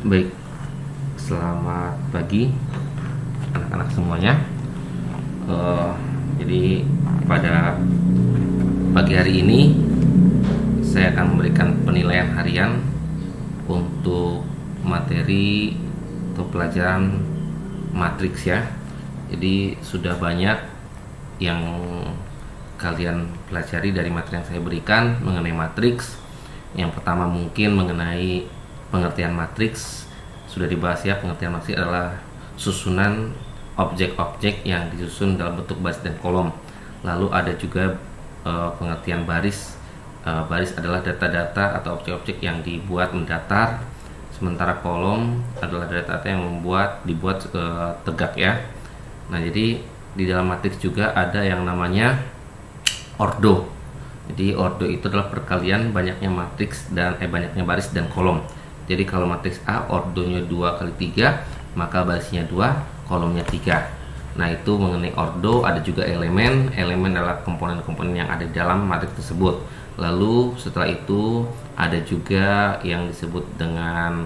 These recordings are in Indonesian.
Baik, selamat pagi anak-anak semuanya. Jadi pada pagi hari ini saya akan memberikan penilaian harian untuk materi atau pelajaran matriks ya. Jadi sudah banyak yang kalian pelajari dari materi yang saya berikan mengenai matriks. Yang pertama mungkin mengenai pengertian matriks sudah dibahas ya. Pengertian matriks adalah susunan objek-objek yang disusun dalam bentuk baris dan kolom. Lalu ada juga pengertian baris. Baris adalah data-data atau objek-objek yang dibuat mendatar, sementara kolom adalah data-data yang dibuat tegak ya. Nah, jadi di dalam matriks juga ada yang namanya ordo. Jadi ordo itu adalah perkalian banyaknya matriks dan banyaknya baris dan kolom. Jadi kalau matriks A ordonya 2 kali 3, maka barisnya 2, kolomnya 3. Nah, itu mengenai ordo. Ada juga elemen. Elemen adalah komponen-komponen yang ada di dalam matriks tersebut. Lalu setelah itu ada juga yang disebut dengan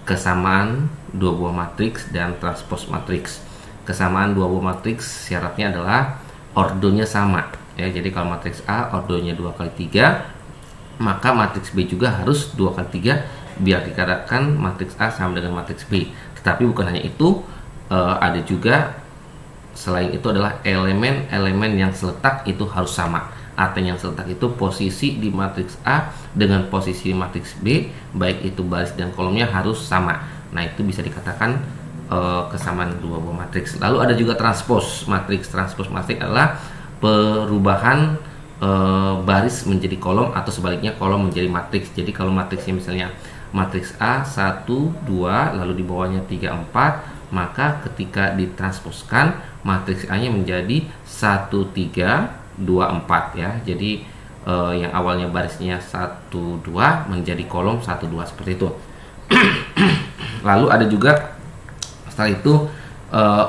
kesamaan dua buah matriks dan transpose matriks. Kesamaan dua buah matriks syaratnya adalah ordonya sama ya. Jadi kalau matriks A ordonya 2 kali 3, maka matriks B juga harus 2 kali 3 biar dikatakan matriks A sama dengan matriks B. Tetapi bukan hanya itu, ada juga selain itu adalah elemen-elemen yang seletak itu harus sama. Artinya yang seletak itu posisi di matriks A dengan posisi di matriks B, baik itu baris dan kolomnya harus sama. Nah, itu bisa dikatakan kesamaan dua buah matriks. Lalu ada juga transpose matriks. Transpose matriks adalah perubahan baris menjadi kolom atau sebaliknya kolom menjadi matriks. Jadi kalau matriksnya misalnya matriks A 1, 2, lalu di bawahnya 3, 4, maka ketika ditransposkan matriks A nya menjadi 1, 3, 2, 4 ya. Jadi yang awalnya barisnya 1, 2 menjadi kolom 1, 2 seperti itu. Lalu ada juga setelah itu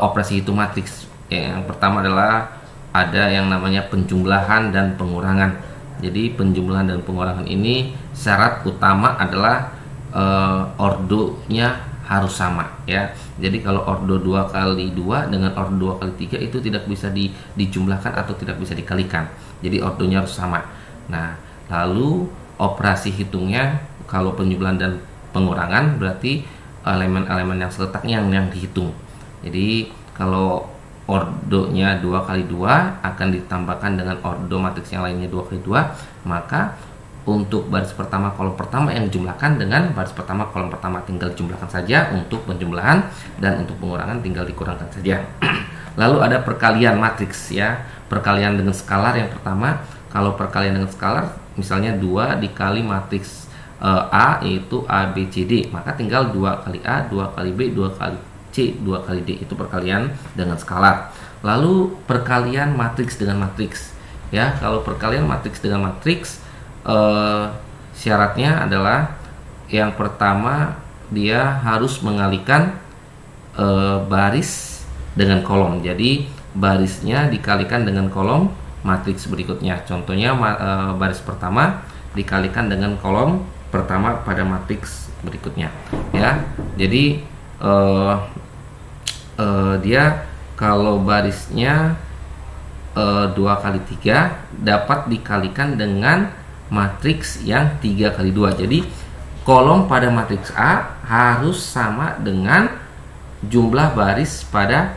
operasi hitung matriks. Yang pertama adalah ada yang namanya penjumlahan dan pengurangan. Jadi penjumlahan dan pengurangan ini syarat utama adalah ordonya harus sama ya. Jadi kalau ordo 2 kali 2 dengan ordo 2 kali 3 itu tidak bisa dijumlahkan atau tidak bisa dikalikan. Jadi ordonya harus sama. Nah, lalu operasi hitungnya kalau penjumlahan dan pengurangan berarti elemen-elemen yang seletaknya yang dihitung. Jadi kalau ordonya 2 kali 2 akan ditambahkan dengan ordo matriks yang lainnya 2 kali 2, maka untuk baris pertama kolom pertama yang dijumlahkan dengan baris pertama kolom pertama tinggal dijumlahkan saja. Untuk penjumlahan dan untuk pengurangan tinggal dikurangkan saja. Lalu ada perkalian matriks ya. Perkalian dengan skalar yang pertama. Kalau perkalian dengan skalar misalnya 2 dikali matriks A yaitu A, B, C, D, maka tinggal 2 kali A, 2 kali B, 2 kali C, 2 kali D. Itu perkalian dengan skalar. Lalu perkalian matriks dengan matriks ya. Kalau perkalian matriks dengan matriks syaratnya adalah yang pertama dia harus mengalikan baris dengan kolom. Jadi barisnya dikalikan dengan kolom matriks berikutnya. Contohnya baris pertama dikalikan dengan kolom pertama pada matriks berikutnya ya. Jadi dia kalau barisnya 2 kali 3 dapat dikalikan dengan matriks yang 3 kali 2. Jadi kolom pada matriks A harus sama dengan jumlah baris pada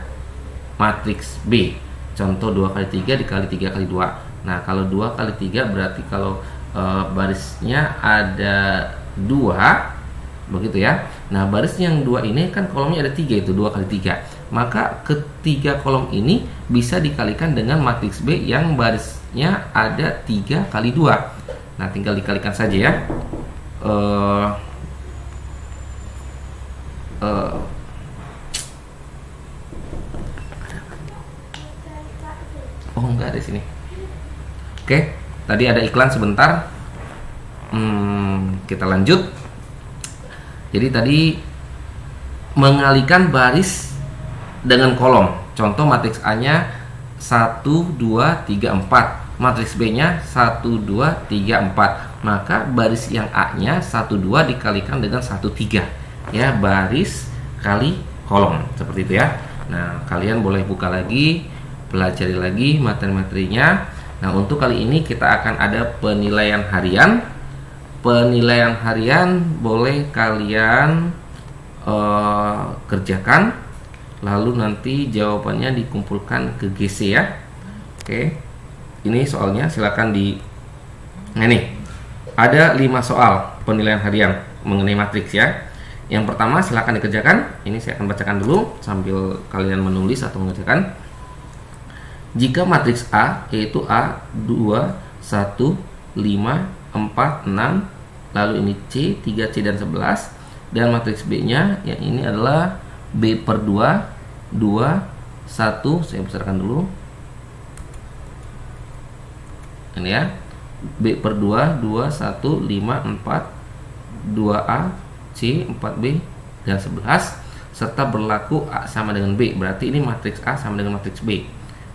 matriks B. Contoh 2 kali 3 dikali 3 kali 2. Nah, kalau 2 kali 3 berarti kalau barisnya ada 2 begitu ya. Nah, baris yang 2 ini kan kolomnya ada 3, itu 2 kali 3. Maka ketiga kolom ini bisa dikalikan dengan matriks B yang barisnya ada 3 kali 2. Nah, tinggal dikalikan saja ya. Oh, enggak ada sini. Oke, tadi ada iklan sebentar. Kita lanjut. Jadi tadi mengalihkan baris dengan kolom. Contoh matriks A-nya 1, 2, 3, 4. Matriks B-nya 1, 2, 3, 4. maka baris yang A-nya 1 2 dikalikan dengan 1 3, ya, baris kali kolom, seperti itu ya. Nah, kalian boleh buka lagi, pelajari lagi materi-materinya. Nah, untuk kali ini kita akan ada penilaian harian. Penilaian harian boleh kalian kerjakan, lalu nanti jawabannya dikumpulkan ke GC ya. Oke, ini soalnya silakan Nah, nih ada 5 soal penilaian harian mengenai matriks ya. Yang pertama silakan dikerjakan. Ini saya akan bacakan dulu sambil kalian menulis atau mengerjakan. Jika matriks A yaitu A 2 1 5 4 6, lalu ini C 3C dan 11, dan matriks B-nya yang ini adalah B per 2 2 1, saya besarkan dulu ini ya, B per 2 2 1 5 4 2A C 4B dan 11, serta berlaku A sama dengan B. Berarti ini matriks A sama dengan matriks B.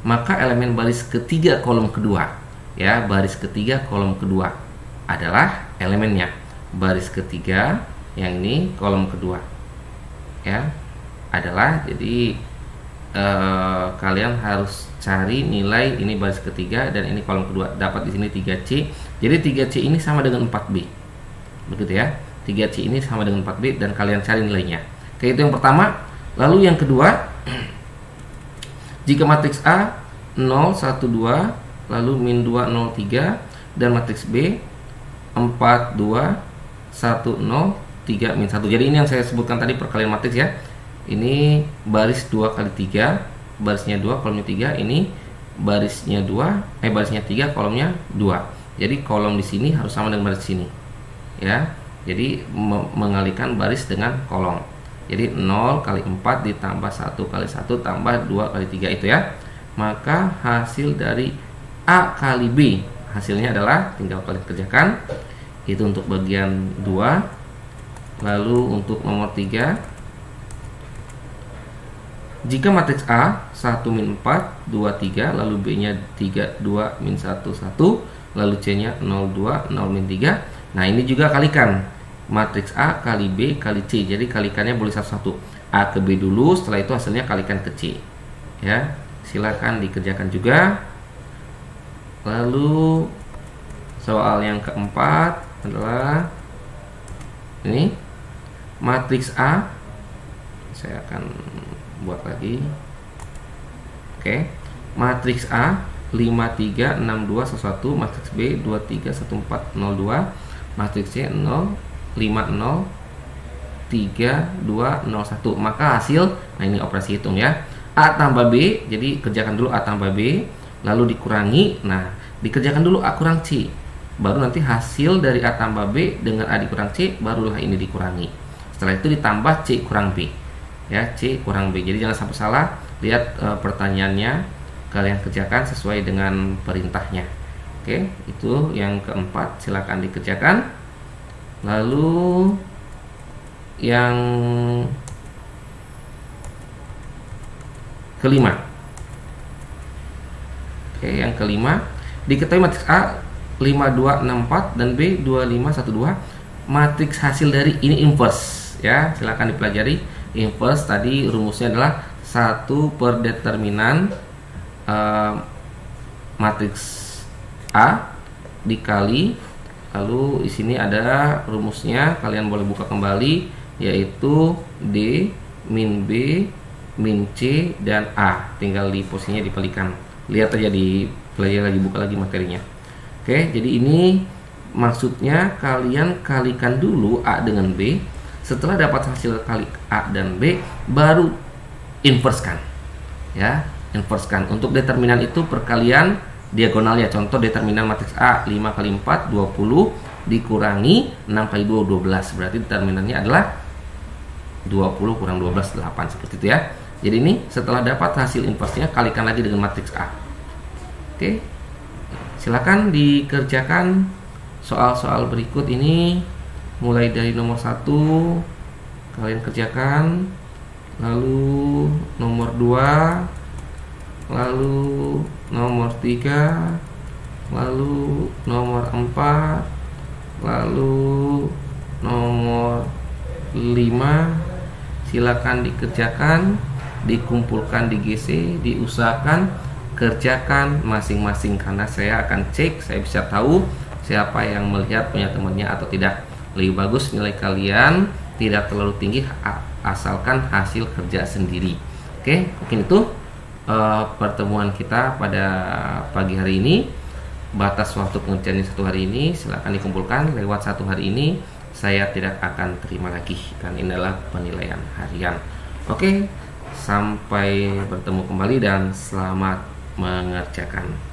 Maka elemen baris ketiga kolom kedua, ya, baris ketiga kolom kedua adalah elemennya. Baris ketiga yang ini kolom kedua, ya, adalah, jadi kalian harus cari nilai ini baris ketiga dan ini kolom kedua. Dapat di sini 3C. Jadi 3C ini sama dengan 4B. Begitu ya. 3C ini sama dengan 4B dan kalian cari nilainya. Oke, itu yang pertama. Lalu yang kedua, jika matriks A 0 1 2 lalu min 2 0 3 dan matriks B 4 2 1 0 3 min 1. Jadi ini yang saya sebutkan tadi perkalian matriks ya. Ini baris 2 kali 3, barisnya 2, kolomnya 3. Ini barisnya 2, barisnya 3, kolomnya 2. Jadi kolom di sini harus sama dengan baris sini. Ya. Jadi mengalihkan baris dengan kolom. Jadi 0 kali 4 ditambah 1 kali 1 tambah 2 kali 3 itu ya. Maka hasil dari A kali B, hasilnya adalah, tinggal kalian kerjakan. Itu untuk bagian 2. Lalu untuk nomor 3, jika matriks A 1 min 4 2 3, lalu B nya 3 2 min 1 1, lalu C nya 0 2 0 min 3. Nah, ini juga kalikan matriks A kali B kali C. Jadi kalikannya boleh satu-satu, A ke B dulu, setelah itu hasilnya kalikan ke C ya. Silakan dikerjakan juga. Lalu soal yang keempat adalah ini matriks A. Saya akan buat lagi. Oke, matriks A 5 3 6 2 11, matriks B 2 3 1 4 0 2, matriks C 0 5 0 3 2 0 1. Maka hasil, nah ini operasi hitung ya, A tambah B. Jadi kerjakan dulu A tambah B, lalu dikurangi. Nah, dikerjakan dulu A kurang C, baru nanti hasil dari A tambah B dengan A dikurang C, barulah ini dikurangi. Setelah itu ditambah C kurang B, ya, C kurang B. Jadi jangan sampai salah. Lihat pertanyaannya, kalian kerjakan sesuai dengan perintahnya. Oke, itu yang keempat, silakan dikerjakan. Lalu yang kelima. Oke, yang kelima, diketahui matriks A 5 2 6 4 dan B 2 5 1 2. Matriks hasil dari ini inverse ya, silakan dipelajari. Inverse tadi rumusnya adalah 1 per determinan matriks A dikali, lalu di sini ada rumusnya, kalian boleh buka kembali, yaitu D min B min C dan A. Tinggal di posisinya dipelikan. Lihat aja, di pelajari lagi, buka lagi materinya. Oke, jadi ini maksudnya kalian kalikan dulu A dengan B. Setelah dapat hasil kali A dan B, baru inversekan ya, inversekan. Untuk determinan itu perkalian diagonalnya. Contoh determinan matriks A 5 kali 4 20 dikurangi 6 kali 2 12. Berarti determinannya adalah 20 kurang 12 8, seperti itu ya. Jadi ini setelah dapat hasil inversenya, kalikan lagi dengan matriks A. Oke, silakan dikerjakan soal-soal berikut ini. Mulai dari nomor 1 kalian kerjakan, lalu nomor 2, lalu nomor 3, lalu nomor 4, Lalu nomor 5, silakan dikerjakan, dikumpulkan di GC, diusahakan, kerjakan masing-masing, karena saya akan cek, saya bisa tahu siapa yang melihat punya temannya atau tidak. Lebih bagus nilai kalian tidak terlalu tinggi asalkan hasil kerja sendiri. Oke, mungkin itu pertemuan kita pada pagi hari ini. Batas waktu pengerjaan 1 hari ini silakan dikumpulkan. Lewat 1 hari ini saya tidak akan terima lagi, dan ini adalah penilaian harian. Oke, sampai bertemu kembali dan selamat mengerjakan.